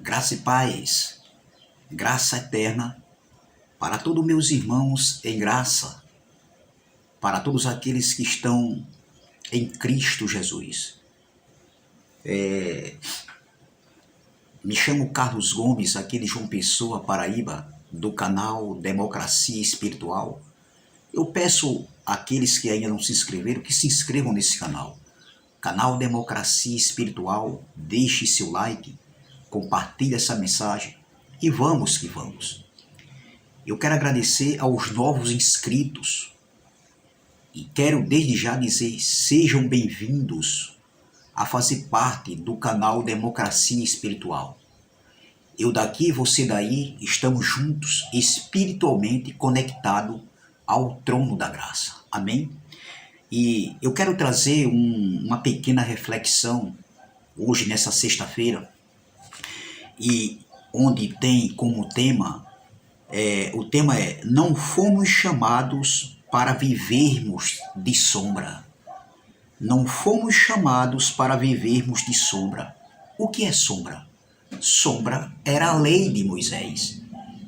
Graça e paz, graça eterna para todos meus irmãos em graça, para todos aqueles que estão em Cristo Jesus. Me chamo Carlos Gomes, aqui de João Pessoa, Paraíba, do canal Democracia Espiritual. Eu peço àqueles que ainda não se inscreveram que se inscrevam nesse canal. Canal Democracia Espiritual, deixe seu like, compartilhe essa mensagem e vamos que vamos. Eu quero agradecer aos novos inscritos e quero desde já dizer, sejam bem-vindos a fazer parte do canal Democracia Espiritual. Eu daqui, você daí, estamos juntos, espiritualmente conectados ao trono da graça. Amém? E eu quero trazer uma pequena reflexão hoje, nessa sexta-feira, e onde tem como tema, o tema é: não fomos chamados para vivermos de sombra. Não fomos chamados para vivermos de sombra. O que é sombra? Sombra era a lei de Moisés,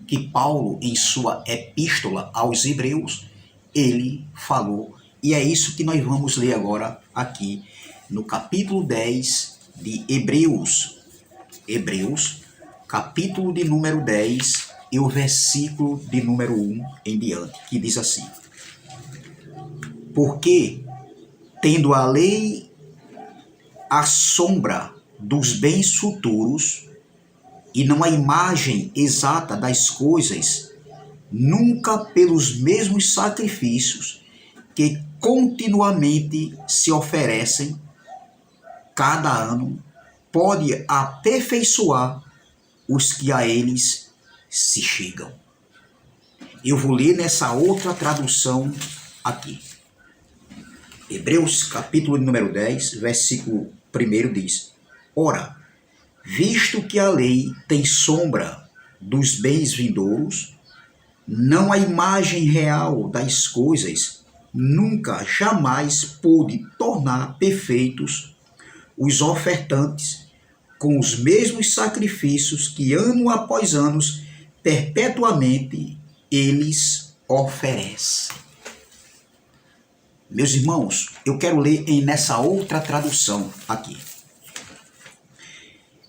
que Paulo, em sua epístola aos Hebreus, ele falou, e é isso que nós vamos ler agora aqui, no capítulo 10 de Hebreus. Hebreus, capítulo de número 10 e o versículo de número 1 em diante, que diz assim: porque, tendo a lei a sombra dos bens futuros, e não a imagem exata das coisas, nunca pelos mesmos sacrifícios que continuamente se oferecem cada ano, pode aperfeiçoar os que a eles se chegam. Eu vou ler nessa outra tradução aqui. Hebreus capítulo número 10, versículo 1 diz: ora, visto que a lei tem sombra dos bens vindouros, não a imagem real das coisas, nunca, jamais pôde tornar perfeitos os ofertantes com os mesmos sacrifícios que ano após ano, perpetuamente, eles oferecem. Meus irmãos, eu quero ler nessa outra tradução aqui.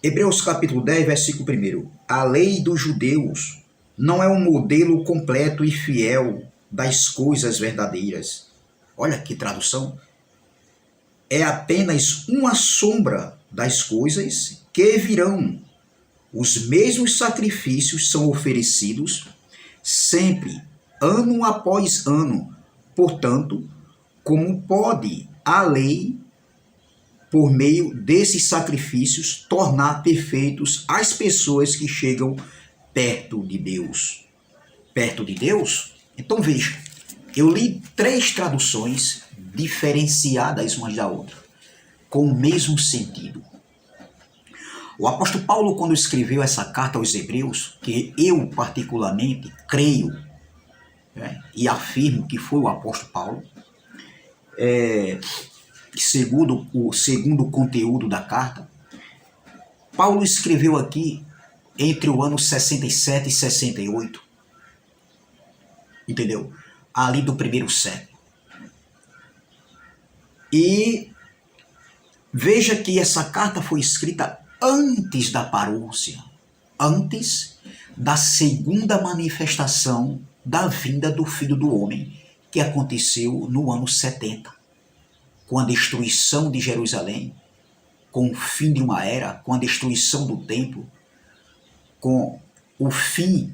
Hebreus capítulo 10, versículo 1. A lei dos judeus não é um modelo completo e fiel das coisas verdadeiras. Olha que tradução. É apenas uma sombra das coisas que virão. Os mesmos sacrifícios são oferecidos sempre, ano após ano. Portanto, como pode a lei, por meio desses sacrifícios, tornar perfeitos as pessoas que chegam perto de Deus? Perto de Deus? Então veja, eu li 3 traduções diferenciadas umas da outra, com o mesmo sentido. O apóstolo Paulo, quando escreveu essa carta aos Hebreus, que eu particularmente creio, e afirmo que foi o apóstolo Paulo, segundo o conteúdo da carta, Paulo escreveu aqui entre o ano 67 e 68, entendeu? Ali do primeiro século. E veja que essa carta foi escrita antes da parúcia, antes da segunda manifestação da vinda do Filho do Homem, que aconteceu no ano 70, com a destruição de Jerusalém, com o fim de uma era, com a destruição do templo, com o fim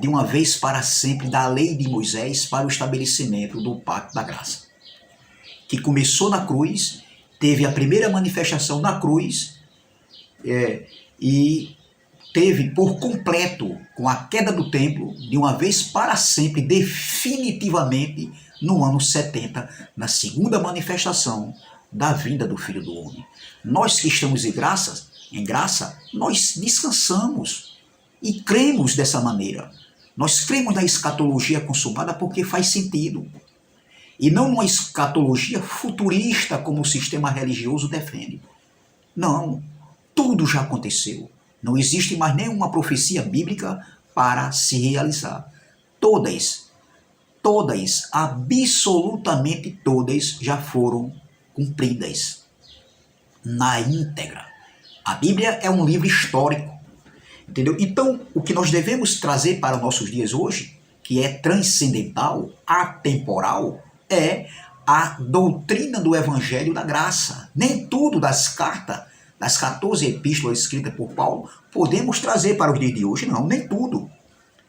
de uma vez para sempre da lei de Moisés para o estabelecimento do pacto da graça, que começou na cruz, teve a primeira manifestação na cruz, e teve por completo, com a queda do templo, de uma vez para sempre, definitivamente, no ano 70, na segunda manifestação da vinda do Filho do Homem. Nós que estamos em graça, nós descansamos e cremos dessa maneira. Nós cremos na escatologia consumada porque faz sentido. E não uma escatologia futurista como o sistema religioso defende. Não, tudo já aconteceu. Não existe mais nenhuma profecia bíblica para se realizar. Todas, absolutamente todas já foram cumpridas na íntegra. A Bíblia é um livro histórico, entendeu? Então, o que nós devemos trazer para os nossos dias hoje, que é transcendental, atemporal, é a doutrina do Evangelho da Graça. Nem tudo das cartas, das 14 epístolas escritas por Paulo, podemos trazer para os dias de hoje, não, nem tudo,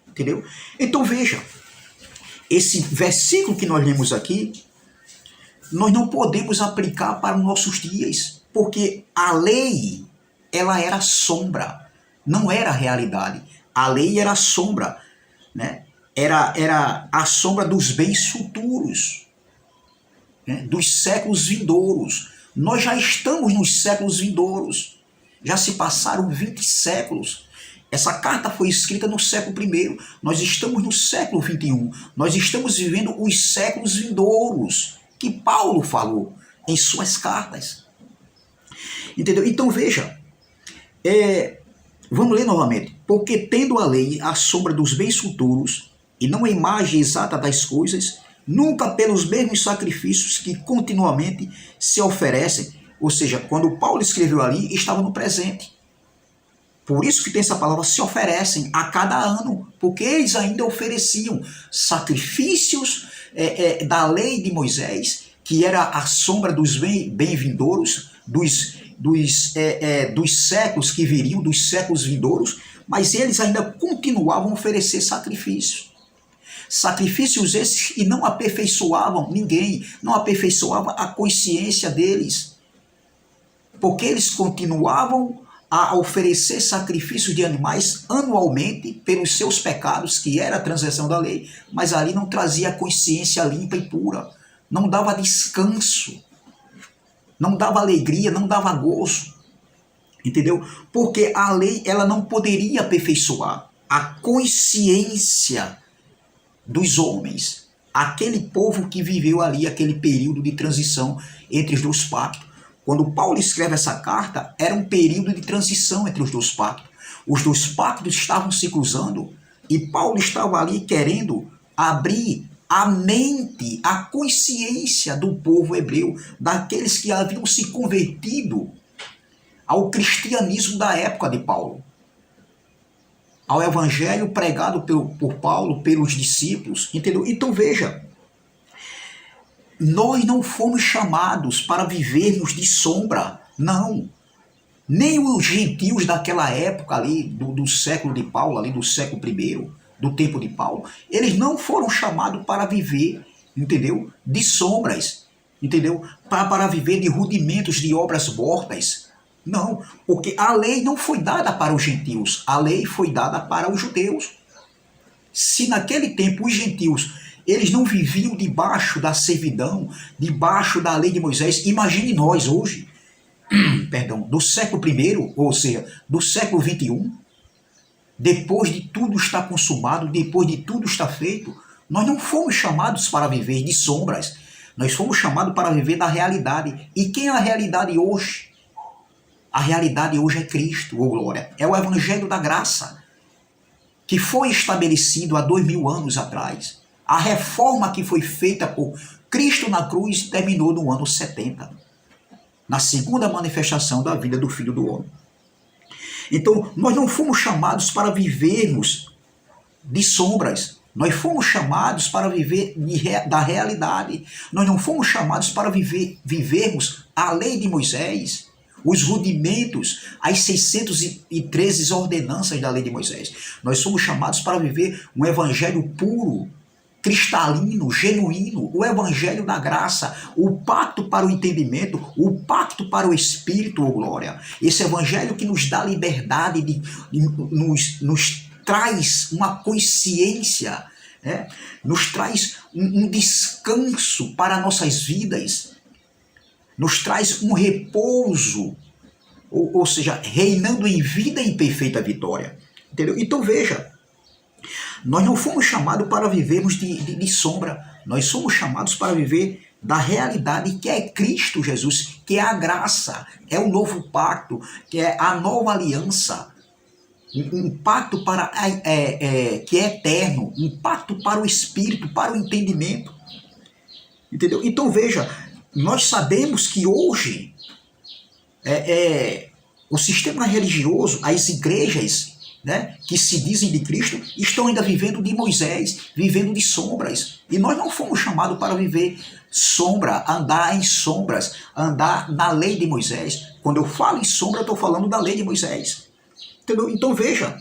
entendeu? Então veja, esse versículo que nós lemos aqui, nós não podemos aplicar para os nossos dias, porque a lei, ela era sombra, não era realidade. A lei era sombra, né? Era a sombra dos bens futuros, né? Dos séculos vindouros. Nós já estamos nos séculos vindouros, já se passaram 20 séculos. Essa carta foi escrita no século I, nós estamos no século XXI, nós estamos vivendo os séculos vindouros que Paulo falou em suas cartas. Entendeu? Então veja, vamos ler novamente. Porque tendo a lei a sombra dos bens futuros, e não a imagem exata das coisas, nunca pelos mesmos sacrifícios que continuamente se oferecem. Ou seja, quando Paulo escreveu ali, estava no presente. Por isso que tem essa palavra, se oferecem a cada ano, porque eles ainda ofereciam sacrifícios da lei de Moisés, que era a sombra dos bem-vindouros, dos séculos que viriam, dos séculos vindouros, mas eles ainda continuavam a oferecer sacrifícios. Sacrifícios esses que não aperfeiçoavam ninguém, não aperfeiçoavam a consciência deles, porque eles continuavam a oferecer sacrifícios de animais anualmente pelos seus pecados, que era a transgressão da lei, mas ali não trazia consciência limpa e pura, não dava descanso, não dava alegria, não dava gozo, entendeu? Porque a lei, ela não poderia aperfeiçoar a consciência dos homens, aquele povo que viveu ali aquele período de transição entre os dois pactos. Quando Paulo escreve essa carta, era um período de transição entre os dois pactos. Os dois pactos estavam se cruzando e Paulo estava ali querendo abrir a mente, a consciência do povo hebreu, daqueles que haviam se convertido ao cristianismo da época de Paulo, ao evangelho pregado por Paulo, pelos discípulos, entendeu? Então veja, nós não fomos chamados para vivermos de sombra, não. Nem os gentios daquela época ali, do século de Paulo, ali do século I, do tempo de Paulo, eles não foram chamados para viver, entendeu? De sombras, entendeu? Para viver de rudimentos, de obras mortas. Não, porque a lei não foi dada para os gentios, a lei foi dada para os judeus. Se naquele tempo os gentios eles não viviam debaixo da servidão, debaixo da lei de Moisés, imagine nós hoje, do século I, ou seja, do século XXI, depois de tudo estar consumado, depois de tudo estar feito, nós não fomos chamados para viver de sombras, nós fomos chamados para viver da realidade. E quem é a realidade hoje? A realidade hoje é Cristo, ô glória, é o Evangelho da Graça, que foi estabelecido há 2000 anos atrás. A reforma que foi feita por Cristo na cruz terminou no ano 70, na segunda manifestação da vida do Filho do Homem. Então, nós não fomos chamados para vivermos de sombras, nós fomos chamados para viver da realidade, nós não fomos chamados para vivermos a lei de Moisés, os rudimentos, as 613 ordenanças da lei de Moisés. Nós somos chamados para viver um evangelho puro, cristalino, genuíno, o evangelho da graça, o pacto para o entendimento, o pacto para o espírito, ô glória. Esse evangelho que nos dá liberdade, nos traz uma consciência, né? Nos traz um descanso para nossas vidas, nos traz um repouso, ou seja, reinando em vida e em perfeita vitória. Entendeu? Então veja, nós não fomos chamados para vivermos de sombra, nós somos chamados para viver da realidade que é Cristo Jesus, que é a graça, é o novo pacto, que é a nova aliança, um pacto para que é eterno, um pacto para o espírito, para o entendimento. Entendeu? Então veja, nós sabemos que hoje o sistema religioso, as igrejas, né, que se dizem de Cristo, estão ainda vivendo de Moisés, vivendo de sombras. E nós não fomos chamados para viver sombra, andar em sombras, andar na lei de Moisés. Quando eu falo em sombra, eu estou falando da lei de Moisés. Entendeu? Então veja,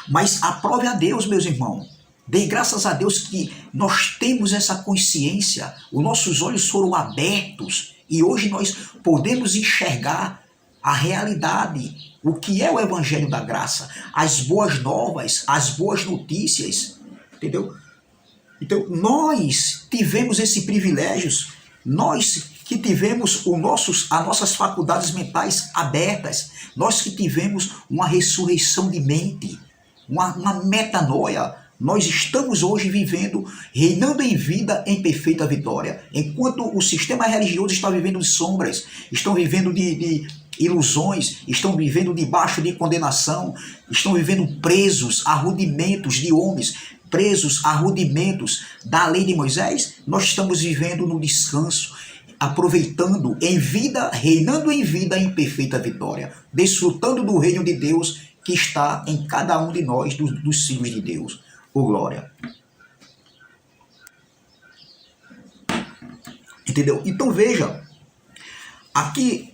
mas aprove a Deus, meus irmãos. Dê graças a Deus que nós temos essa consciência, os nossos olhos foram abertos e hoje nós podemos enxergar a realidade, o que é o Evangelho da Graça, as boas novas, as boas notícias, entendeu? Então, nós tivemos esse privilégio, nós que tivemos as nossas faculdades mentais abertas, nós que tivemos uma ressurreição de mente, uma metanoia, nós estamos hoje vivendo, reinando em vida em perfeita vitória, enquanto o sistema religioso está vivendo de sombras, estão vivendo de ilusões, estão vivendo debaixo de condenação, estão vivendo presos a rudimentos de homens, presos a rudimentos da lei de Moisés. Nós estamos vivendo no descanso, aproveitando em vida, reinando em vida em perfeita vitória, desfrutando do reino de Deus que está em cada um de nós, dos filhos de Deus. Oh, glória. Entendeu? Então veja, aqui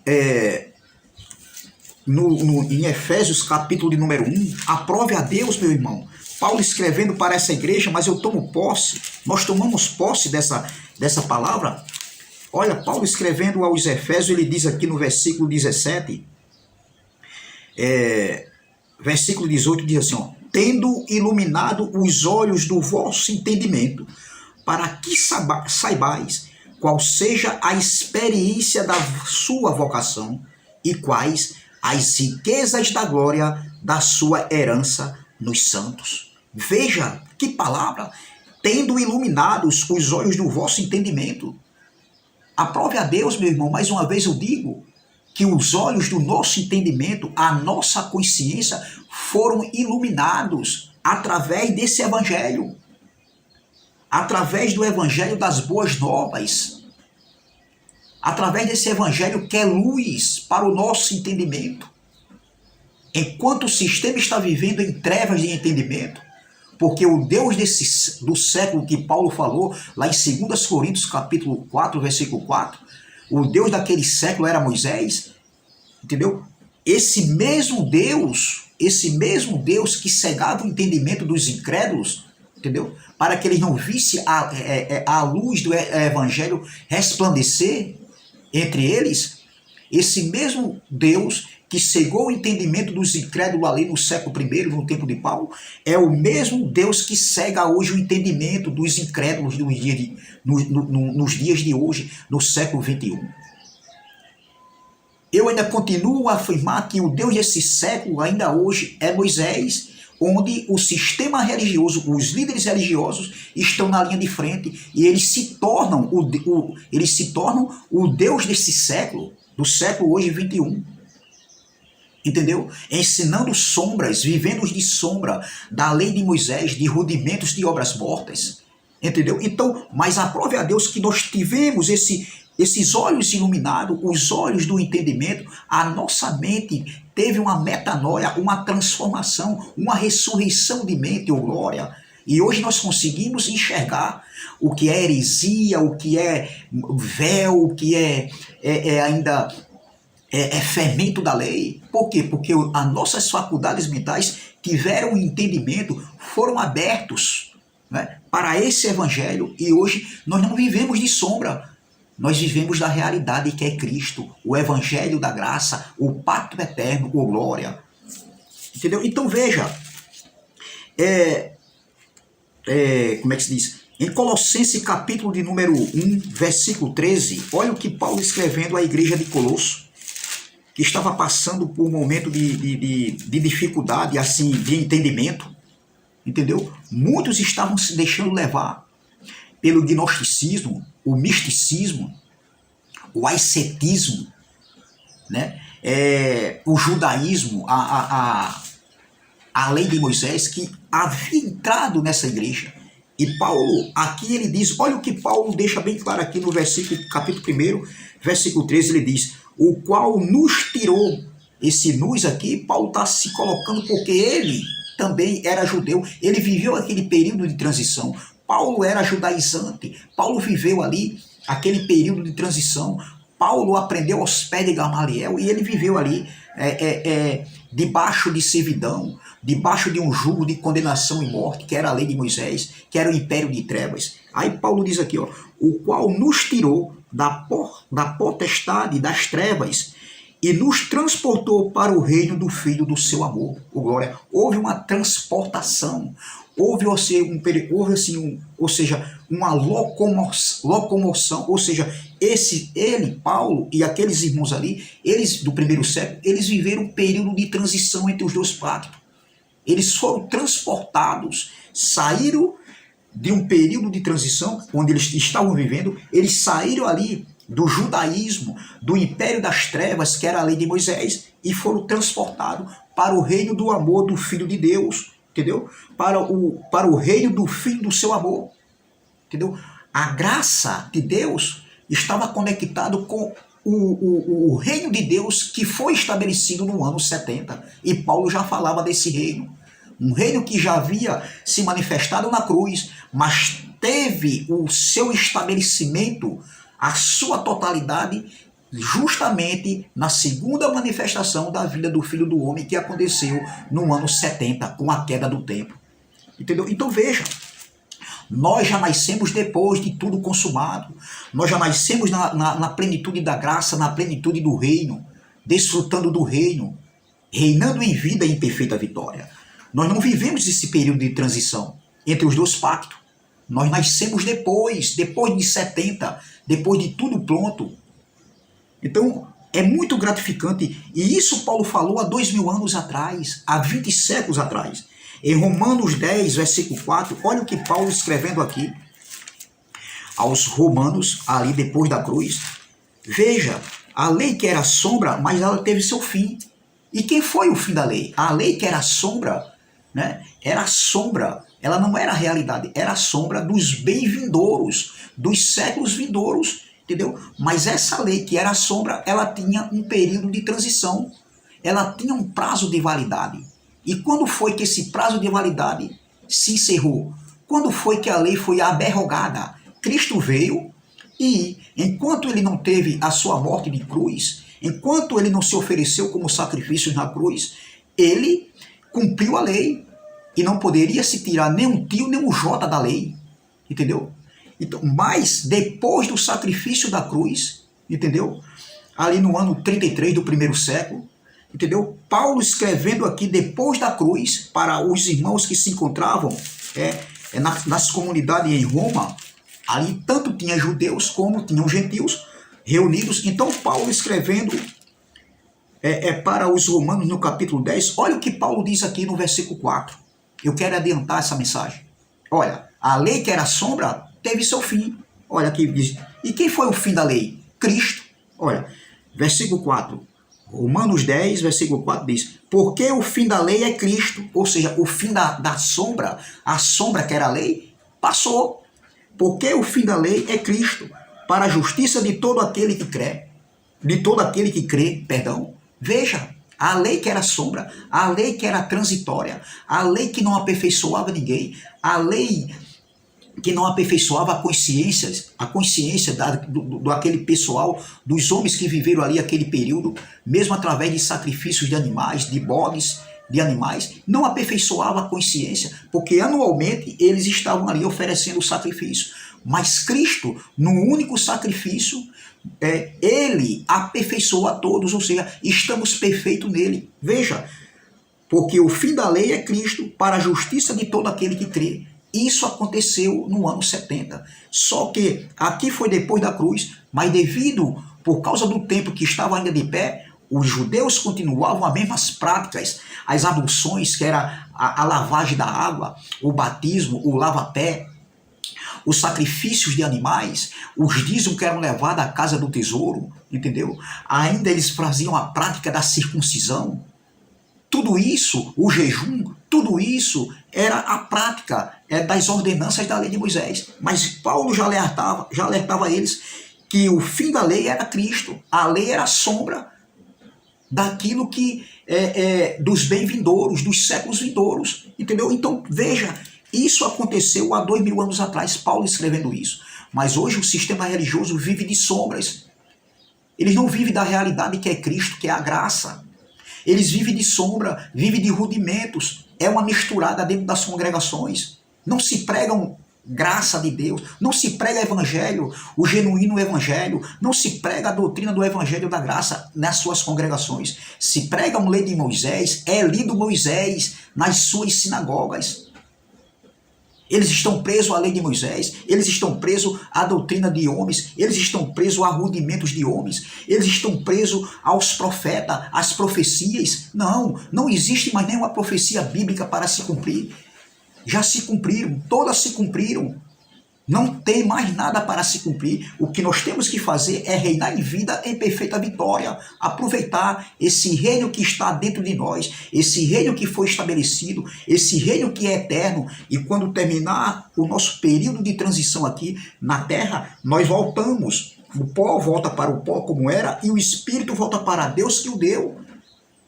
em Efésios capítulo de número 1, aprove a Deus, meu irmão, Paulo escrevendo para essa igreja, mas eu tomo posse, nós tomamos posse dessa palavra. Olha, Paulo escrevendo aos Efésios, ele diz aqui no versículo 17, versículo 18, diz assim, ó, tendo iluminado os olhos do vosso entendimento, para que saibais qual seja a experiência da sua vocação e quais as riquezas da glória da sua herança nos santos. Veja que palavra, tendo iluminados os olhos do vosso entendimento. Aprove a Deus, meu irmão, mais uma vez eu digo, que os olhos do nosso entendimento, a nossa consciência, foram iluminados através desse evangelho, através do evangelho das boas novas, através desse evangelho que é luz para o nosso entendimento. Enquanto o sistema está vivendo em trevas de entendimento, porque o Deus do século que Paulo falou, lá em 2 Coríntios capítulo 4, versículo 4, o Deus daquele século era Moisés, entendeu? Esse mesmo Deus que cegava o entendimento dos incrédulos, entendeu? Para que eles não vissem a luz do evangelho resplandecer entre eles, esse mesmo Deus que cegou o entendimento dos incrédulos ali no século I, no tempo de Paulo, é o mesmo Deus que cega hoje o entendimento dos incrédulos nos dias de hoje, no século XXI. Eu ainda continuo a afirmar que o Deus desse século, ainda hoje, é Moisés, onde o sistema religioso, os líderes religiosos estão na linha de frente e eles se tornam o Deus desse século, do século hoje XXI. Entendeu? Ensinando sombras, vivendo de sombra da lei de Moisés, de rudimentos de obras mortas. Entendeu? Então, mas aprove a Deus que nós tivemos esses olhos iluminados, os olhos do entendimento, a nossa mente teve uma metanoia, uma transformação, uma ressurreição de mente, oh glória. E hoje nós conseguimos enxergar o que é heresia, o que é véu, o que é fermento da lei. Por quê? Porque as nossas faculdades mentais tiveram um entendimento, foram abertos, né, para esse evangelho, e hoje nós não vivemos de sombra, nós vivemos da realidade que é Cristo, o evangelho da graça, o pacto eterno, o glória. Entendeu? Então veja, como é que se diz? Em Colossenses capítulo de número 1, versículo 13, olha o que Paulo escrevendo à igreja de Colosso, que estava passando por um momento de dificuldade, assim, de entendimento, entendeu? Muitos estavam se deixando levar pelo gnosticismo, o misticismo, o ascetismo, né? O judaísmo, a lei de Moisés, que havia entrado nessa igreja. E Paulo, aqui ele diz, olha o que Paulo deixa bem claro aqui no versículo, capítulo 1, versículo 13, ele diz, o qual nos tirou. Esse nos aqui, Paulo está se colocando porque ele também era judeu, ele viveu aquele período de transição. Paulo era judaizante, Paulo viveu ali aquele período de transição. Paulo aprendeu aos pés de Gamaliel e ele viveu ali debaixo de servidão, debaixo de um jugo de condenação e morte, que era a lei de Moisés, que era o império de trevas. Aí Paulo diz aqui, ó, o qual nos tirou da potestade das trevas e nos transportou para o reino do Filho do seu amor. Oh, glória. Houve uma transportação, houve uma locomoção, ou seja, ele, Paulo e aqueles irmãos ali, eles do primeiro século, eles viveram um período de transição entre os dois pactos. Eles foram transportados, saíram de um período de transição onde eles estavam vivendo, eles saíram ali do judaísmo, do império das trevas, que era a lei de Moisés, e foram transportados para o reino do amor do Filho de Deus, entendeu? Para o reino do Filho do seu amor, entendeu? A graça de Deus estava conectado com o reino de Deus que foi estabelecido no ano 70, e Paulo já falava desse reino, um reino que já havia se manifestado na cruz, mas teve o seu estabelecimento, a sua totalidade, justamente na segunda manifestação da vida do Filho do Homem, que aconteceu no ano 70, com a queda do templo. Entendeu? Então veja, nós já nascemos depois de tudo consumado, nós já nascemos na plenitude da graça, na plenitude do reino, desfrutando do reino, reinando em vida e em perfeita vitória. Nós não vivemos esse período de transição entre os dois pactos. Nós nascemos depois de 70, depois de tudo pronto. Então, é muito gratificante. E isso Paulo falou há 2000 anos atrás, há 20 séculos atrás. Em Romanos 10, versículo 4, olha o que Paulo escrevendo aqui aos romanos, ali depois da cruz. Veja, a lei que era sombra, mas ela teve seu fim. E quem foi o fim da lei? A lei que era sombra, né? Era sombra, ela não era realidade, era sombra dos bem vindouros, dos séculos vindouros, entendeu? Mas essa lei que era sombra, ela tinha um período de transição, ela tinha um prazo de validade. E quando foi que esse prazo de validade se encerrou? Quando foi que a lei foi abrogada? Cristo veio e, enquanto ele não teve a sua morte de cruz, enquanto ele não se ofereceu como sacrifício na cruz, ele cumpriu a lei e não poderia se tirar nem um tio nem um jota da lei, entendeu? Então, mas depois do sacrifício da cruz, entendeu? Ali no ano 33 do primeiro século, entendeu? Paulo escrevendo aqui depois da cruz para os irmãos que se encontravam nas comunidades em Roma, ali tanto tinha judeus como tinham gentios reunidos. Então Paulo escrevendo para os romanos no capítulo 10, olha o que Paulo diz aqui no versículo 4. Eu quero adiantar essa mensagem. Olha, a lei que era sombra teve seu fim. Olha aqui diz. E quem foi o fim da lei? Cristo. Olha, versículo 4. Romanos 10, versículo 4 diz, porque o fim da lei é Cristo, ou seja, o fim da sombra, a sombra que era a lei, passou. Porque o fim da lei é Cristo, para a justiça de todo aquele que crê, perdão. Veja, a lei que era sombra, a lei que era transitória, a lei que não aperfeiçoava ninguém, a lei que não aperfeiçoava a consciência daquele pessoal, dos homens que viveram ali aquele período, mesmo através de sacrifícios de animais, de bodes, de animais, não aperfeiçoava a consciência, porque anualmente eles estavam ali oferecendo o sacrifício. Mas Cristo, no único sacrifício, ele aperfeiçoou a todos, ou seja, estamos perfeitos nele. Veja, porque o fim da lei é Cristo, para a justiça de todo aquele que crê. Isso aconteceu no ano 70. Só que aqui foi depois da cruz, mas por causa do tempo que estava ainda de pé, os judeus continuavam as mesmas práticas, as abluções, que era a lavagem da água, o batismo, o lava-pé, os sacrifícios de animais, os dízimos que eram levados à casa do tesouro, entendeu? Ainda eles faziam a prática da circuncisão. Tudo isso, o jejum, Tudo isso era a prática das ordenanças da lei de Moisés. Mas Paulo já alertava eles que o fim da lei era Cristo. A lei era a sombra daquilo que dos bem vindouros, dos séculos vindouros. Entendeu? Então, veja, isso aconteceu há 2000 anos atrás, Paulo escrevendo isso. Mas hoje o sistema religioso vive de sombras. Eles não vivem da realidade que é Cristo, que é a graça. Eles vivem de sombra, vivem de rudimentos. É uma misturada dentro das congregações. Não se pregam graça de Deus, não se prega evangelho, o genuíno evangelho, não se prega a doutrina do evangelho da graça nas suas congregações. Se prega uma lei de Moisés, é lido Moisés nas suas sinagogas. Eles estão presos à lei de Moisés, eles estão presos à doutrina de homens, eles estão presos a rudimentos de homens, eles estão presos aos profetas, às profecias. Não existe mais nenhuma profecia bíblica para se cumprir. Já se cumpriram, todas se cumpriram. Não tem mais nada para se cumprir. O que nós temos que fazer é reinar em vida em perfeita vitória. Aproveitar esse reino que está dentro de nós, esse reino que foi estabelecido, esse reino que é eterno. E quando terminar o nosso período de transição aqui na terra, nós voltamos. O pó volta para o pó como era e o espírito volta para Deus que o deu.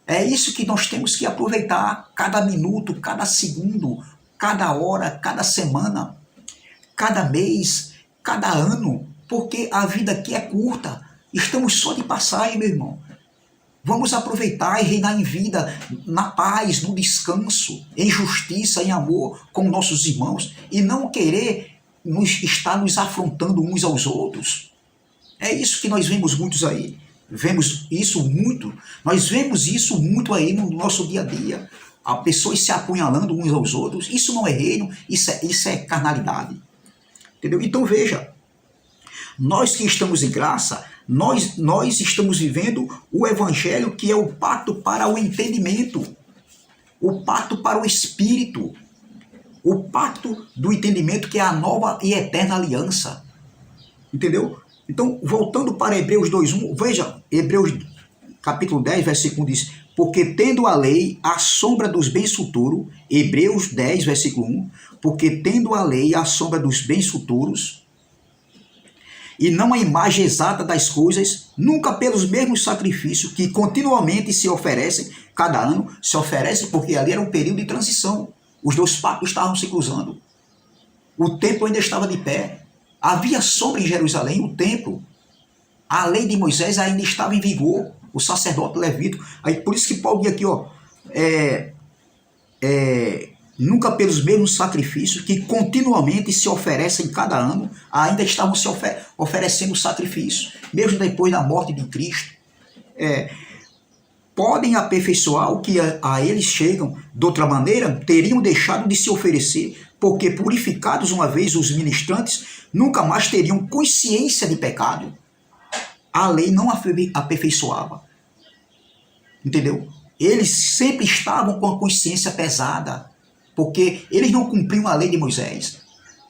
É isso que nós temos que aproveitar cada minuto, cada segundo, cada hora, cada semana, cada mês, cada ano, porque a vida aqui é curta. Estamos só de passagem, meu irmão. Vamos aproveitar e reinar em vida, na paz, no descanso, em justiça, em amor com nossos irmãos e não querer estar nos afrontando uns aos outros. É isso que nós vemos muitos aí. Vemos isso muito. Nós vemos isso muito aí no nosso dia a dia. As pessoas se apunhalando uns aos outros. Isso não é reino, isso é carnalidade. Entendeu? Então veja, nós que estamos em graça, nós estamos vivendo o evangelho que é o pacto para o entendimento, o pacto para o espírito, o pacto do entendimento que é a nova e eterna aliança. Entendeu? Então, voltando para Hebreus 2:1, veja, Hebreus capítulo 10, versículo 1 diz: porque tendo a lei a sombra dos bens futuros, Hebreus 10, versículo 1, porque tendo a lei a sombra dos bens futuros, e não a imagem exata das coisas, nunca pelos mesmos sacrifícios que continuamente se oferecem, cada ano se oferece, porque ali era um período de transição, os dois pactos estavam se cruzando, o templo ainda estava de pé, havia sombra em Jerusalém, o templo, a lei de Moisés ainda estava em vigor, o sacerdote levítico. Aí por isso que Paulo diz aqui, ó, nunca pelos mesmos sacrifícios que continuamente se oferecem cada ano, ainda estavam se oferecendo sacrifício, mesmo depois da morte de Cristo. Podem aperfeiçoar o que a eles chegam, de outra maneira teriam deixado de se oferecer, porque purificados uma vez os ministrantes, nunca mais teriam consciência de pecado. A lei não aperfeiçoava. Entendeu? Eles sempre estavam com a consciência pesada, porque eles não cumpriam a lei de Moisés.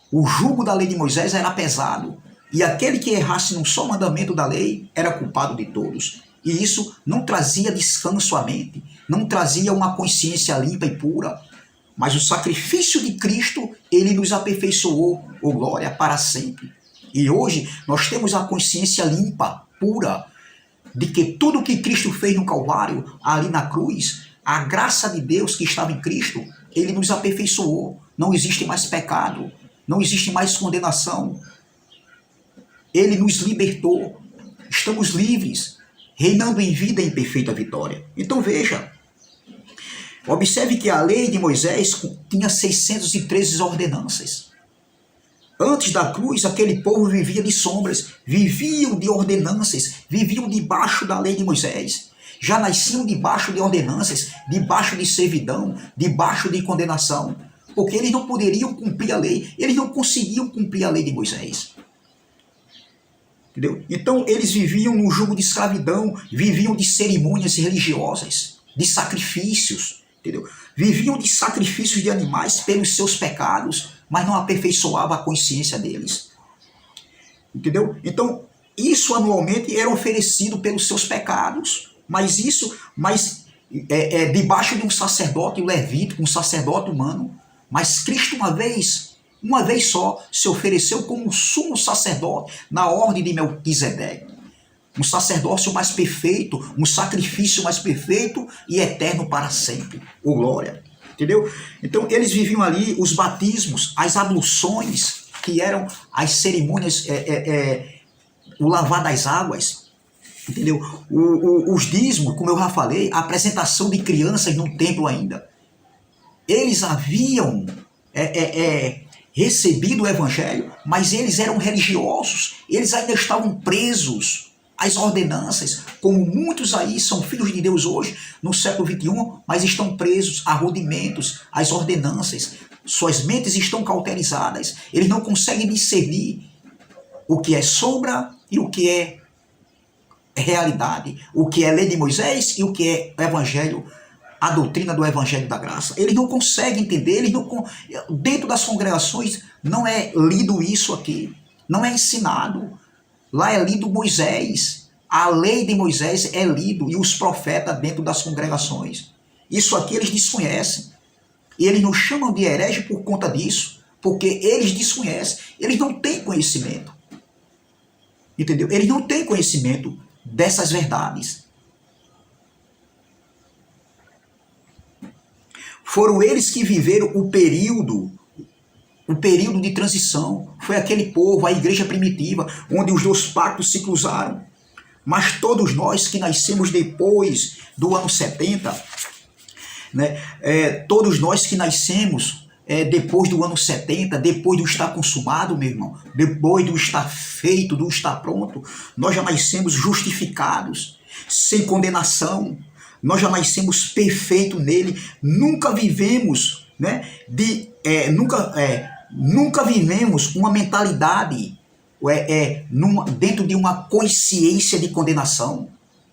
O jugo da lei de Moisés era pesado, e aquele que errasse num só mandamento da lei era culpado de todos. E isso não trazia descanso à mente, não trazia uma consciência limpa e pura. Mas o sacrifício de Cristo, ele nos aperfeiçoou, oh glória, para sempre. E hoje nós temos a consciência limpa, pura, de que tudo que Cristo fez no Calvário, ali na cruz, a graça de Deus que estava em Cristo, ele nos aperfeiçoou. Não existe mais pecado, não existe mais condenação. Ele nos libertou, estamos livres, reinando em vida em perfeita vitória. Então veja, observe que a lei de Moisés tinha 613 ordenanças. Antes da cruz, aquele povo vivia de sombras, viviam de ordenanças, viviam debaixo da lei de Moisés. Já nasciam debaixo de ordenanças, debaixo de servidão, debaixo de condenação, porque eles não poderiam cumprir a lei, eles não conseguiam cumprir a lei de Moisés. Entendeu? Então eles viviam num jugo de escravidão, viviam de cerimônias religiosas, de sacrifícios, entendeu? Viviam de sacrifícios de animais pelos seus pecados, mas não aperfeiçoava a consciência deles. Entendeu? Então, isso anualmente era oferecido pelos seus pecados, mas debaixo de um sacerdote levítico, um sacerdote humano, mas Cristo uma vez só, se ofereceu como sumo sacerdote na ordem de Melquisedeque. Um sacerdócio mais perfeito, um sacrifício mais perfeito e eterno para sempre. Ô glória! Entendeu? Então eles viviam ali os batismos, as abluções, que eram as cerimônias, o lavar das águas, entendeu? Os dízimos, como eu já falei, a apresentação de crianças no templo ainda. Eles haviam recebido o evangelho, mas eles eram religiosos, eles ainda estavam presos às ordenanças, como muitos aí são filhos de Deus hoje, no século XXI, mas estão presos a rudimentos, às ordenanças. Suas mentes estão cauterizadas, eles não conseguem discernir o que é sombra e o que é realidade, o que é lei de Moisés e o que é evangelho, a doutrina do evangelho da graça. Eles não conseguem entender, dentro das congregações não é lido isso aqui, não é ensinado. Lá é lido Moisés, a lei de Moisés é lido e os profetas dentro das congregações. Isso aqui eles desconhecem. E eles nos chamam de herege por conta disso, porque eles desconhecem, eles não têm conhecimento. Entendeu? Eles não têm conhecimento dessas verdades. Foram eles que viveram o período de transição. Foi aquele povo, a igreja primitiva, onde os dois pactos se cruzaram. Mas todos nós que nascemos depois do ano 70, né, todos nós que nascemos depois do ano 70, depois do estar consumado, meu irmão, depois do estar feito, do estar pronto, nós já nascemos justificados, sem condenação, nós já nascemos perfeito nele, nunca vivemos, né, nunca vivemos uma mentalidade dentro de uma consciência de condenação.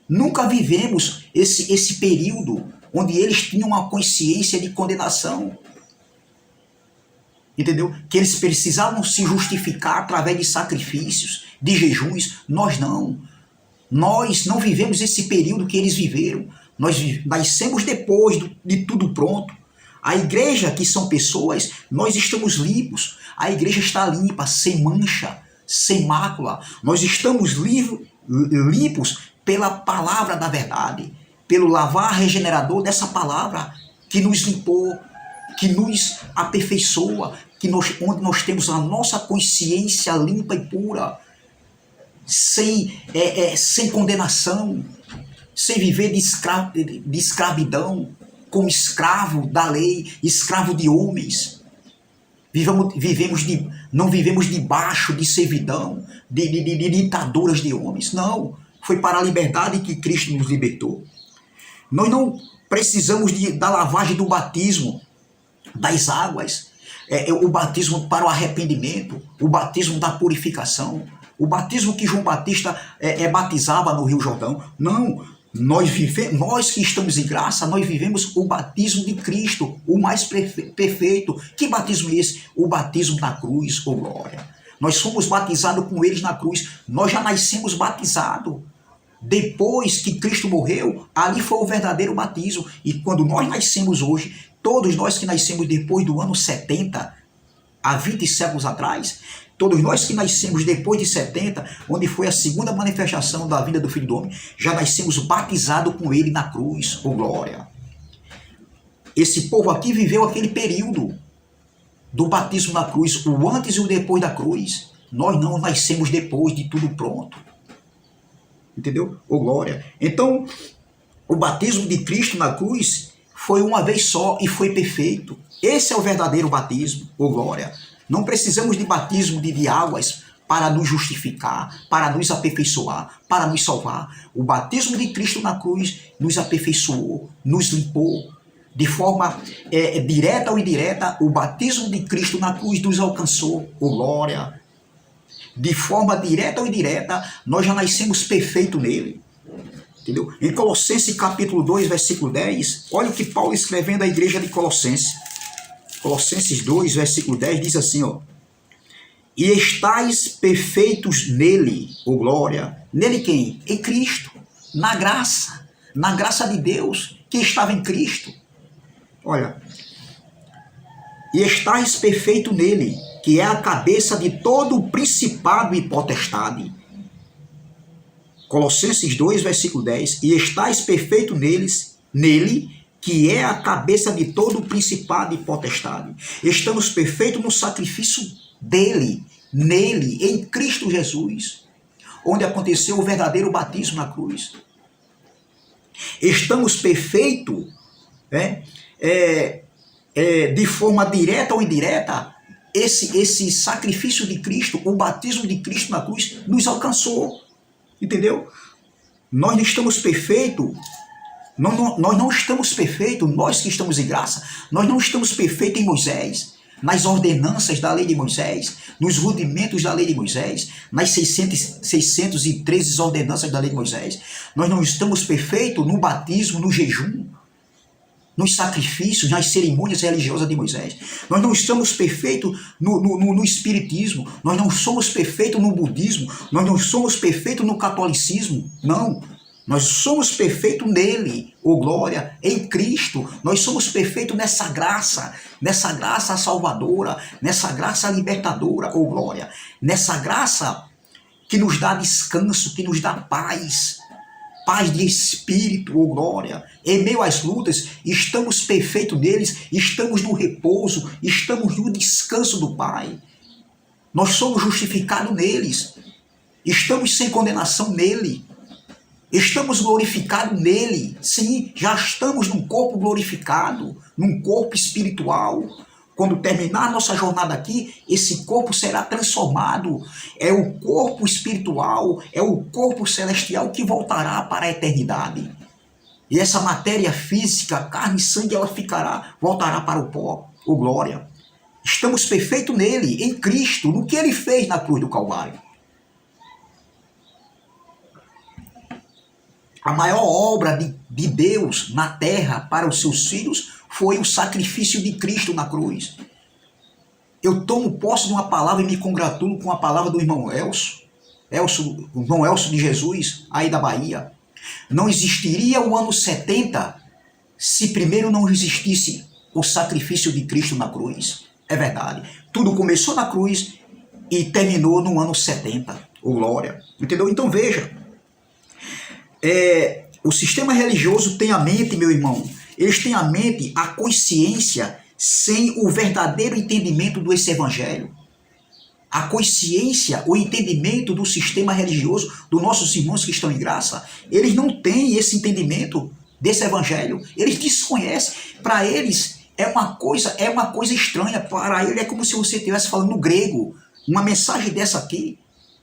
Nunca vivemos esse período onde eles tinham uma consciência de condenação. Entendeu? Que eles precisavam se justificar através de sacrifícios, de jejuns. Nós não. Nós não vivemos esse período que eles viveram. Nós nascemos depois de tudo pronto. A igreja, que são pessoas, nós estamos limpos. A igreja está limpa, sem mancha, sem mácula. Nós estamos limpos pela palavra da verdade, pelo lavar regenerador dessa palavra que nos limpou, que nos aperfeiçoa, onde nós temos a nossa consciência limpa e pura, sem condenação, sem viver de escravidão, como escravo da lei, escravo de homens. Não vivemos debaixo de servidão, de ditaduras de homens. Não, foi para a liberdade que Cristo nos libertou. Nós não precisamos da lavagem do batismo, das águas, o batismo para o arrependimento, o batismo da purificação, o batismo que João Batista batizava no Rio Jordão. Não, nós que estamos em graça, nós vivemos o batismo de Cristo, o mais perfeito. Que batismo é esse? O batismo na cruz, oh glória. Nós fomos batizados com eles na cruz, nós já nascemos batizados. Depois que Cristo morreu, ali foi o verdadeiro batismo. E quando nós nascemos hoje, todos nós que nascemos depois do ano 70, há 20 séculos atrás, todos nós que nascemos depois de 70, onde foi a segunda manifestação da vida do Filho do Homem, já nascemos batizados com ele na cruz, oh glória. Esse povo aqui viveu aquele período do batismo na cruz, o antes e o depois da cruz. Nós não nascemos depois de tudo pronto. Entendeu? Oh glória. Então, o batismo de Cristo na cruz foi uma vez só e foi perfeito. Esse é o verdadeiro batismo, oh glória. Não precisamos de batismo de águas para nos justificar, para nos aperfeiçoar, para nos salvar. O batismo de Cristo na cruz nos aperfeiçoou, nos limpou. De forma direta ou indireta, o batismo de Cristo na cruz nos alcançou, oh glória. De forma direta ou indireta, nós já nascemos perfeito nele. Entendeu? Em Colossenses capítulo 2, versículo 10, olha o que Paulo escrevendo à igreja de Colossenses. Colossenses 2, versículo 10, diz assim, ó. E estáis perfeitos nele, ó glória. Nele quem? Em Cristo. Na graça. na graça de Deus que estava em Cristo. Olha, e estáis perfeito nele, que é a cabeça de todo o principado e potestade. Colossenses 2, versículo 10. E estáis perfeito nele, que é a cabeça de todo o principado e potestade. Estamos perfeitos no sacrifício dele, nele, em Cristo Jesus, onde aconteceu o verdadeiro batismo na cruz. Estamos perfeitos, né? De forma direta ou indireta, esse sacrifício de Cristo, o batismo de Cristo na cruz, nos alcançou. Entendeu? Nós não estamos perfeitos. Nós não estamos perfeitos, nós que estamos em graça, nós não estamos perfeitos em Moisés, nas ordenanças da lei de Moisés, nos rudimentos da lei de Moisés, nas 613 ordenanças da lei de Moisés. Nós não estamos perfeitos no batismo, no jejum, nos sacrifícios, nas cerimônias religiosas de Moisés. Nós não estamos perfeitos no espiritismo, nós não somos perfeitos no budismo, nós não somos perfeitos no catolicismo, não. Nós somos perfeitos nele, ô glória, em Cristo. Nós somos perfeitos nessa graça salvadora, nessa graça libertadora, ô glória, nessa graça que nos dá descanso, que nos dá paz de espírito, ô glória. Em meio às lutas, estamos perfeitos neles, estamos no repouso, estamos no descanso do Pai. Nós somos justificados neles, estamos sem condenação nele. Estamos glorificados nele, sim, já estamos num corpo glorificado, num corpo espiritual. Quando terminar a nossa jornada aqui, esse corpo será transformado. É o corpo espiritual, é o corpo celestial que voltará para a eternidade. E essa matéria física, carne e sangue, ela voltará para o pó, ô glória. Estamos perfeitos nele, em Cristo, no que ele fez na cruz do Calvário. A maior obra de Deus na terra para os seus filhos foi o sacrifício de Cristo na cruz. Eu tomo posse de uma palavra e me congratulo com a palavra do irmão o irmão Elcio de Jesus, aí da Bahia. Não existiria o ano 70 se primeiro não existisse o sacrifício de Cristo na cruz. É verdade. Tudo começou na cruz e terminou no ano 70. Ô glória. Entendeu? Então veja. O sistema religioso tem a mente, meu irmão, eles têm a mente, a consciência, sem o verdadeiro entendimento desse evangelho. A consciência, o entendimento do sistema religioso, dos nossos irmãos que estão em graça, eles não têm esse entendimento desse evangelho, eles desconhecem. Para eles é uma coisa estranha, para ele é como se você estivesse falando no grego. Uma mensagem dessa aqui,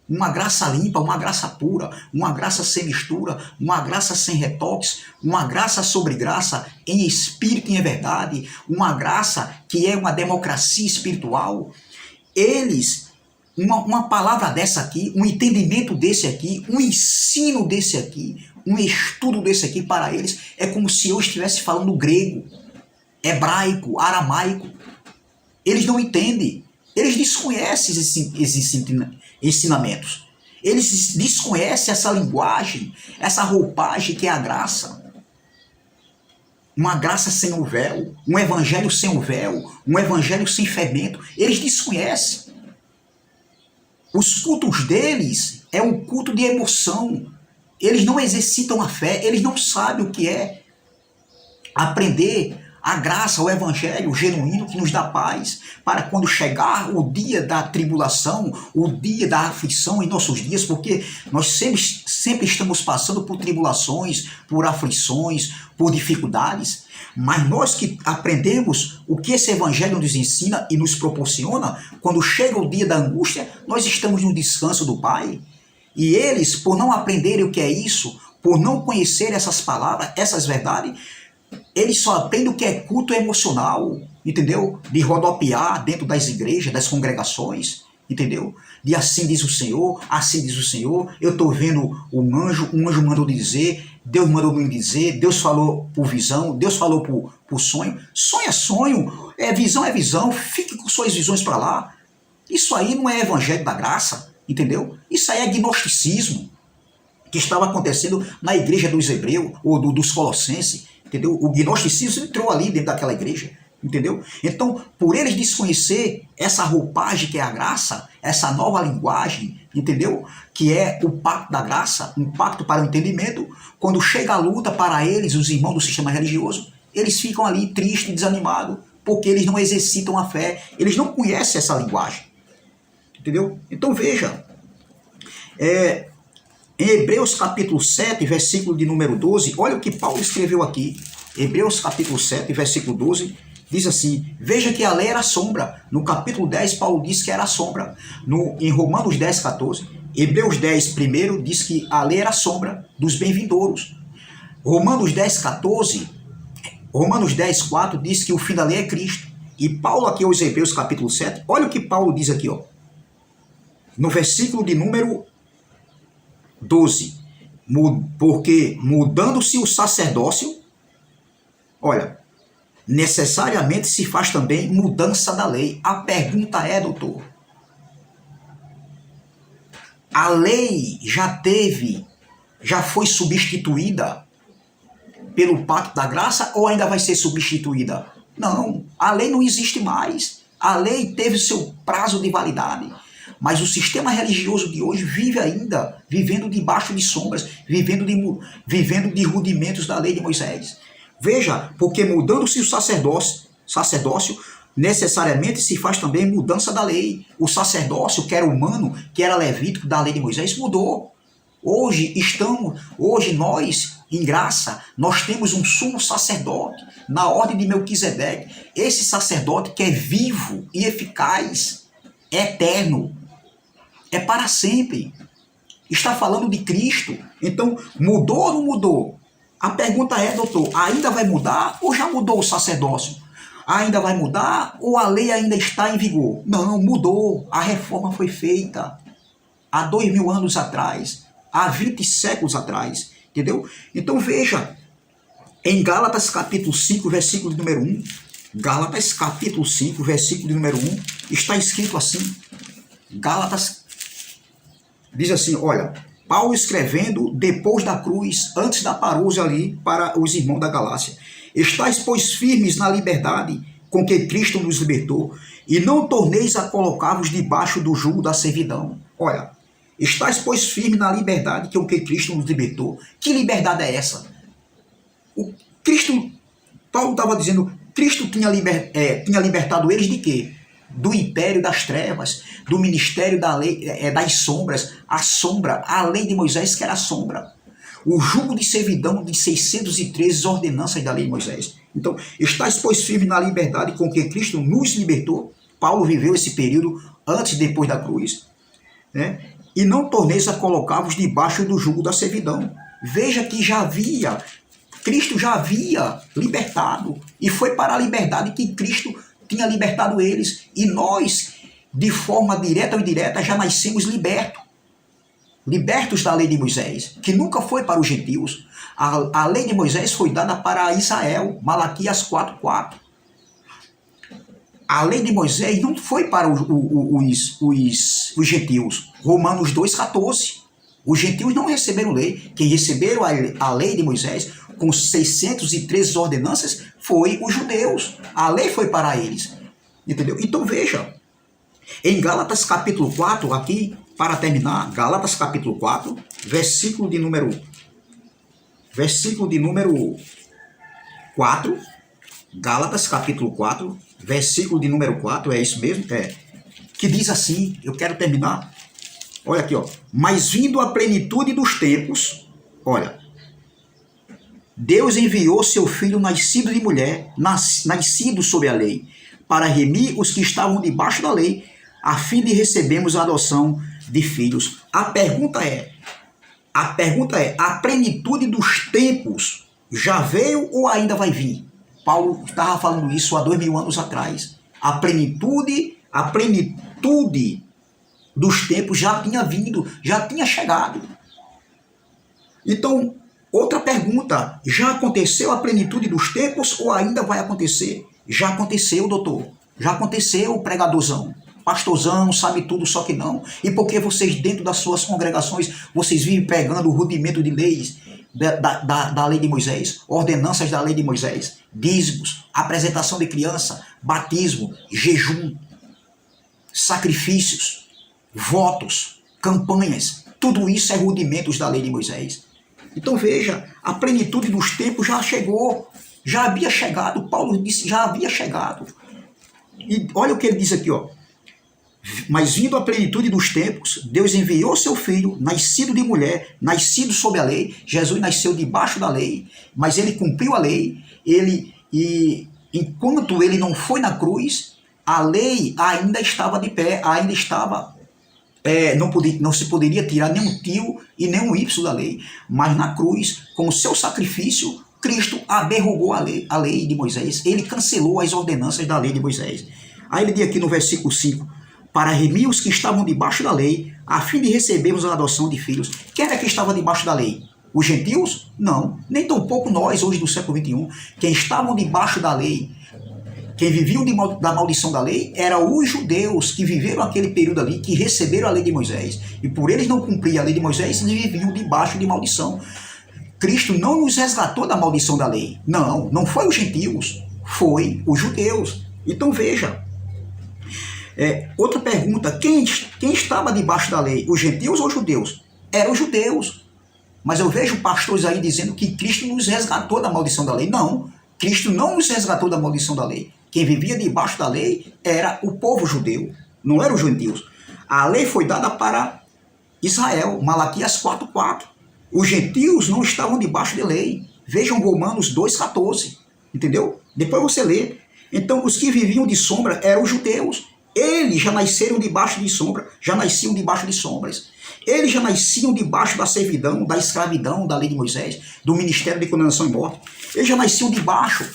uma graça limpa, uma graça pura, uma graça sem mistura, uma graça sem retoques, uma graça sobre graça, em espírito e em verdade, uma graça que é uma democracia espiritual. Eles, uma palavra dessa aqui, um entendimento desse aqui, um ensino desse aqui, um estudo desse aqui para eles, é como se eu estivesse falando grego, hebraico, aramaico. Eles não entendem, eles desconhecem esses ensinamentos. Eles desconhecem essa linguagem, essa roupagem que é a graça. Uma graça sem o véu, um evangelho sem o véu, um evangelho sem fermento. Eles desconhecem. Os cultos deles é um culto de emoção. Eles não exercitam a fé, eles não sabem o que é aprender a graça, o evangelho genuíno que nos dá paz, para quando chegar o dia da tribulação, o dia da aflição em nossos dias, porque nós sempre estamos passando por tribulações, por aflições, por dificuldades, mas nós que aprendemos o que esse evangelho nos ensina e nos proporciona, quando chega o dia da angústia, nós estamos no descanso do Pai. E eles, por não aprenderem o que é isso, por não conhecerem essas palavras, essas verdades, eles só aprendem o que é culto emocional, entendeu? De rodopiar dentro das igrejas, das congregações, entendeu? De assim diz o Senhor, eu estou vendo um anjo mandou dizer, Deus mandou me dizer, Deus falou por visão, Deus falou por sonho. Sonho é sonho, visão é visão, fique com suas visões para lá. Isso aí não é evangelho da graça, entendeu? Isso aí é gnosticismo. que estava acontecendo na igreja dos hebreus, ou dos colossenses, entendeu? O gnosticismo entrou ali dentro daquela igreja, entendeu? Então, por eles desconhecer essa roupagem que é a graça, essa nova linguagem, entendeu? Que é o pacto da graça, um pacto para o entendimento, quando chega a luta para eles, os irmãos do sistema religioso, eles ficam ali tristes, desanimados, porque eles não exercitam a fé, eles não conhecem essa linguagem, entendeu? Então veja, em Hebreus capítulo 7, versículo de número 12, olha o que Paulo escreveu aqui. Hebreus capítulo 7, versículo 12, diz assim: veja que a lei era sombra. No capítulo 10, Paulo diz que era sombra. Em Romanos 10, 14, Hebreus 10, primeiro, diz que a lei era sombra dos bem-vindouros. Romanos 10, 14, Romanos 10, 4 diz que o fim da lei é Cristo. E Paulo aqui aos Hebreus capítulo 7, olha o que Paulo diz aqui, ó, no versículo de número 12, porque mudando-se o sacerdócio, olha, necessariamente se faz também mudança da lei. A pergunta é, doutor, a lei já foi substituída pelo pacto da graça ou ainda vai ser substituída? Não, a lei não existe mais. A lei teve seu prazo de validade. Mas o sistema religioso de hoje vive ainda, vivendo debaixo de sombras, vivendo de rudimentos da lei de Moisés. Veja, porque mudando-se o sacerdócio, necessariamente se faz também mudança da lei. O sacerdócio, que era humano, que era levítico da lei de Moisés, mudou. Hoje nós, em graça, nós temos um sumo sacerdote, na ordem de Melquisedeque. Esse sacerdote que é vivo e eficaz, é eterno, é para sempre. Está falando de Cristo. Então, mudou ou não mudou? A pergunta é, doutor, ainda vai mudar ou já mudou o sacerdócio? Ainda vai mudar ou a lei ainda está em vigor? Não, mudou. A reforma foi feita há 2000 anos atrás, há 20 séculos atrás, entendeu? Então veja, em Gálatas capítulo 5, versículo de número 1, Gálatas capítulo 5, versículo de número 1, está escrito assim, Gálatas diz assim, olha, Paulo escrevendo depois da cruz, antes da parousia ali, para os irmãos da Galácia. Estais, pois, firmes na liberdade com que Cristo nos libertou, e não torneis a colocar-vos debaixo do jugo da servidão. Olha, estais, pois, firmes na liberdade com que Cristo nos libertou. Que liberdade é essa? Paulo estava dizendo, Cristo tinha libertado eles de quê? Do império das trevas, do ministério da lei, das sombras, a lei de Moisés que era a sombra, o jugo de servidão de 613 ordenanças da lei de Moisés. Então, estais, pois, firmes na liberdade com que Cristo nos libertou. Paulo viveu esse período antes e depois da cruz, né? E não torneis a colocar-vos debaixo do jugo da servidão. Veja que Cristo já havia libertado, e foi para a liberdade que Cristo tinha libertado eles, e nós, de forma direta ou indireta, já nascemos libertos da lei de Moisés, que nunca foi para os gentios. A lei de Moisés foi dada para Israel, Malaquias 4:4. A lei de Moisés não foi para os gentios, Romanos 2:14. Os gentios não receberam lei. Quem receberam a lei de Moisés com 613 ordenanças foi os judeus. A lei foi para eles. Entendeu? Então veja, em Gálatas capítulo 4, aqui, para terminar, Gálatas capítulo 4, versículo de número 4, Gálatas capítulo 4, versículo de número 4, é isso mesmo? Que diz assim, eu quero terminar, olha aqui, ó, mas vindo a plenitude dos tempos, olha, Deus enviou seu Filho nascido de mulher, nascido sob a lei, para remir os que estavam debaixo da lei, a fim de recebermos a adoção de filhos. A pergunta é, a plenitude dos tempos já veio ou ainda vai vir? Paulo estava falando isso há 2000 anos atrás. A plenitude dos tempos já tinha vindo, já tinha chegado. Então, outra pergunta, já aconteceu a plenitude dos tempos ou ainda vai acontecer? Já aconteceu, doutor. Já aconteceu, pregadorzão. pastorzão, sabe tudo, só que não. E porque vocês, dentro das suas congregações, vocês vivem pegando o rudimento de leis, da lei de Moisés, ordenanças da lei de Moisés, dízimos, apresentação de criança, batismo, jejum, sacrifícios, votos, campanhas, tudo isso é rudimentos da lei de Moisés. Então veja, a plenitude dos tempos já chegou, já havia chegado, Paulo disse, já havia chegado. E olha o que ele diz aqui, ó. Mas vindo a plenitude dos tempos, Deus enviou seu filho, nascido de mulher, nascido sob a lei. Jesus nasceu debaixo da lei, mas ele cumpriu a lei. E enquanto ele não foi na cruz, a lei ainda estava de pé, ainda estava, não se poderia tirar nenhum tio e nenhum y da lei. Mas na cruz, com o seu sacrifício, Cristo abrogou a lei de Moisés. Ele cancelou as ordenanças da lei de Moisés. Aí ele diz aqui no versículo 5, para remir os que estavam debaixo da lei, a fim de recebermos a adoção de filhos. Quem era que estava debaixo da lei? Os gentios? Não. Nem tampouco nós, hoje do século XXI. Quem estavam debaixo da lei, quem viviam da maldição da lei, eram os judeus que viveram aquele período ali, que receberam a lei de Moisés. E por eles não cumprir a lei de Moisés, eles viviam debaixo de maldição. Cristo não nos resgatou da maldição da lei. Não, não foi os gentios, foi os judeus. Então veja, outra pergunta, quem estava debaixo da lei, os gentios ou os judeus? Eram os judeus. Mas eu vejo pastores aí dizendo que Cristo nos resgatou da maldição da lei. Não, Cristo não nos resgatou da maldição da lei. Quem vivia debaixo da lei era o povo judeu, não eram os gentios. A lei foi dada para Israel, Malaquias 4:4. Os gentios não estavam debaixo de lei. Vejam Romanos 2:14, entendeu? Depois você lê. Então, os que viviam de sombra eram os judeus. Eles já nasceram debaixo de sombra, já nasciam debaixo de sombras. Eles já nasciam debaixo da servidão, da escravidão, da lei de Moisés, do ministério de condenação e morte. Eles já nasciam debaixo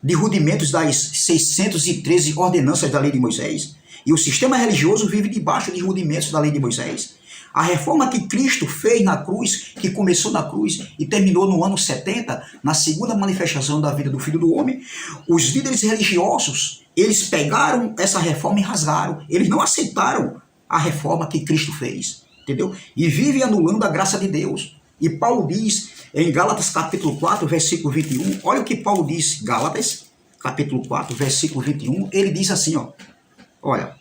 de rudimentos das 613 ordenanças da lei de Moisés. E o sistema religioso vive debaixo de rudimentos da lei de Moisés. A reforma que Cristo fez na cruz, que começou na cruz e terminou no ano 70, na segunda manifestação da vida do Filho do Homem, os líderes religiosos, eles pegaram essa reforma e rasgaram. Eles não aceitaram a reforma que Cristo fez, entendeu? E vivem anulando a graça de Deus. E Paulo diz, em Gálatas capítulo 4, versículo 21, olha o que Paulo diz, Gálatas capítulo 4, versículo 21, ele diz assim, ó, olha,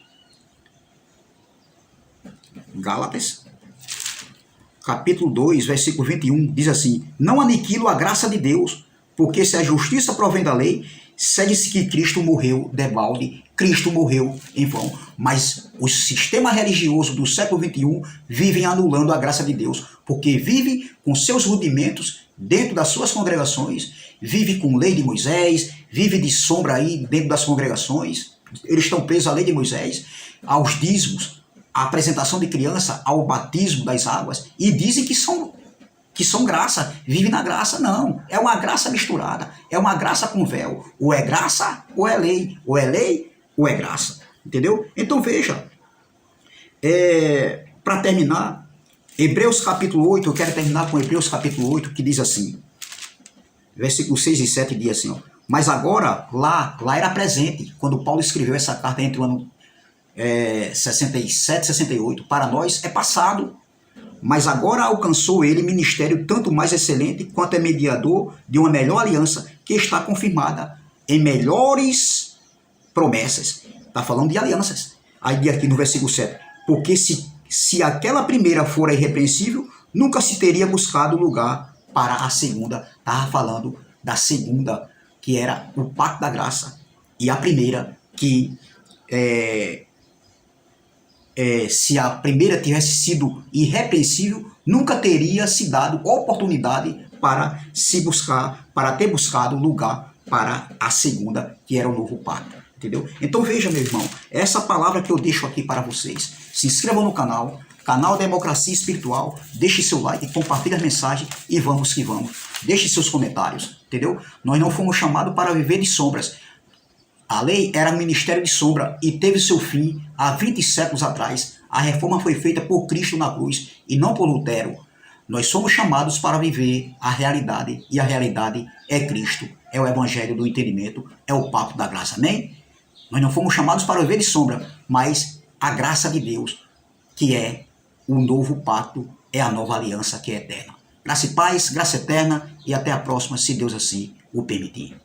Gálatas, capítulo 2, versículo 21, diz assim, não aniquilo a graça de Deus, porque se a justiça provém da lei, segue-se que Cristo morreu debalde, Cristo morreu em vão. Mas o sistema religioso do século XXI vivem anulando a graça de Deus, porque vive com seus rudimentos dentro das suas congregações, vive com lei de Moisés, vive de sombra aí dentro das congregações, eles estão presos à lei de Moisés, aos dízimos, a apresentação de criança, ao batismo das águas, e dizem que são graça, vivem na graça. Não, é uma graça misturada, é uma graça com véu, ou é graça ou é lei ou é graça, entendeu? Então veja, para terminar, Hebreus capítulo 8, eu quero terminar com Hebreus capítulo 8, que diz assim, versículo 6 e 7 diz assim, ó, mas agora, lá era presente, quando Paulo escreveu essa carta entre o ano 67, 68, para nós é passado, mas agora alcançou ele ministério tanto mais excelente quanto é mediador de uma melhor aliança que está confirmada em melhores promessas. Está falando de alianças. Aí diz aqui no versículo 7, porque se aquela primeira fora irrepreensível, nunca se teria buscado lugar para a segunda. Estava falando da segunda, que era o pacto da graça, e a primeira que se a primeira tivesse sido irrepreensível, nunca teria se dado oportunidade para ter buscado lugar para a segunda, que era o novo pacto, entendeu? Então veja, meu irmão, essa palavra que eu deixo aqui para vocês. Se inscrevam no canal Democracia Espiritual, deixe seu like, compartilhe a mensagem e vamos que vamos. Deixe seus comentários, entendeu? Nós não fomos chamados para viver de sombras. A lei era um ministério de sombra e teve seu fim há 20 séculos atrás. A reforma foi feita por Cristo na cruz e não por Lutero. Nós somos chamados para viver a realidade e a realidade é Cristo, é o evangelho do entendimento, é o papo da graça. Amém? Nós não fomos chamados para viver de sombra, mas a graça de Deus, que é o novo pacto, é a nova aliança que é eterna. Graça e paz, graça eterna, e até a próxima, se Deus assim o permitir.